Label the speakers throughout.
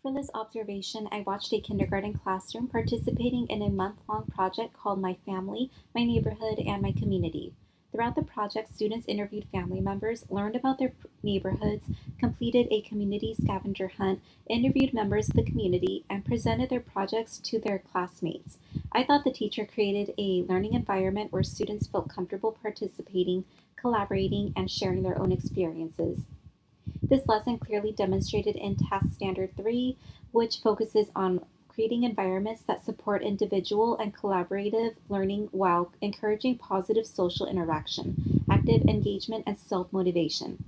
Speaker 1: For this observation, I watched a kindergarten classroom participating in a month-long project called My Family, My Neighborhood, and My Community. Throughout the project, students interviewed family members, learned about their neighborhoods, completed a community scavenger hunt, interviewed members of the community, and presented their projects to their classmates. I thought the teacher created a learning environment where students felt comfortable participating, collaborating, and sharing their own experiences. This lesson clearly demonstrated in Task Standard 3, which focuses on creating environments that support individual and collaborative learning while encouraging positive social interaction, active engagement, and self-motivation.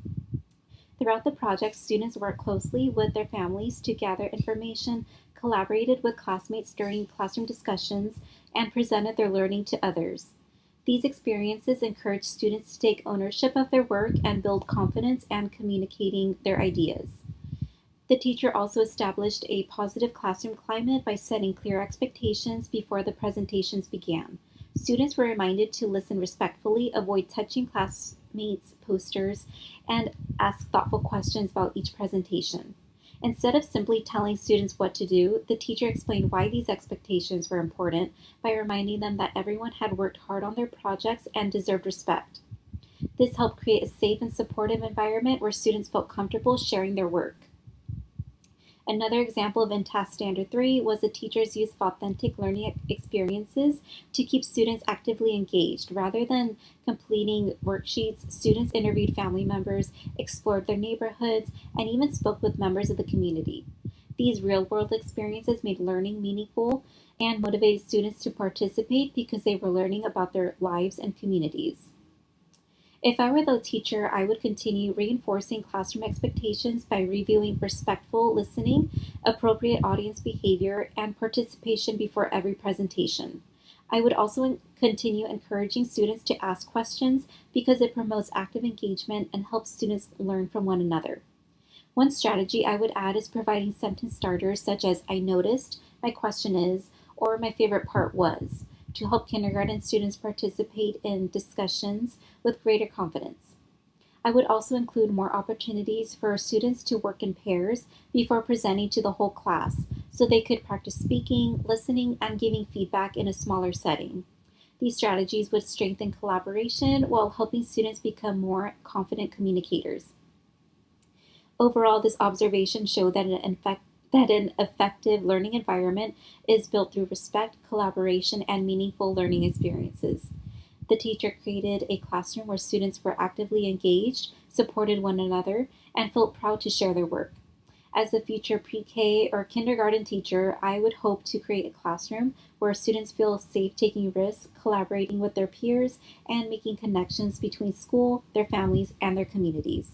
Speaker 1: Throughout the project, students worked closely with their families to gather information, collaborated with classmates during classroom discussions, and presented their learning to others. These experiences encourage students to take ownership of their work and build confidence and communicating their ideas. The teacher also established a positive classroom climate by setting clear expectations before the presentations began. Students were reminded to listen respectfully, avoid touching classmates' posters, and ask thoughtful questions about each presentation. Instead of simply telling students what to do, the teacher explained why these expectations were important by reminding them that everyone had worked hard on their projects and deserved respect. This helped create a safe and supportive environment where students felt comfortable sharing their work. Another example of in Task Standard 3 was the teacher's use of authentic learning experiences to keep students actively engaged. Rather than completing worksheets, students interviewed family members, explored their neighborhoods, and even spoke with members of the community. These real-world experiences made learning meaningful and motivated students to participate because they were learning about their lives and communities. If I were the teacher, I would continue reinforcing classroom expectations by reviewing respectful listening, appropriate audience behavior, and participation before every presentation. I would also continue encouraging students to ask questions because it promotes active engagement and helps students learn from one another. One strategy I would add is providing sentence starters such as "I noticed," "My question is," or "My favorite part was," to help kindergarten students participate in discussions with greater confidence. I would also include more opportunities for students to work in pairs before presenting to the whole class, so they could practice speaking, listening, and giving feedback in a smaller setting. These strategies would strengthen collaboration while helping students become more confident communicators. Overall, this observation showed that an effective learning environment is built through respect, collaboration, and meaningful learning experiences. The teacher created a classroom where students were actively engaged, supported one another, and felt proud to share their work. As a future pre-K or kindergarten teacher, I would hope to create a classroom where students feel safe taking risks, collaborating with their peers, and making connections between school, their families, and their communities.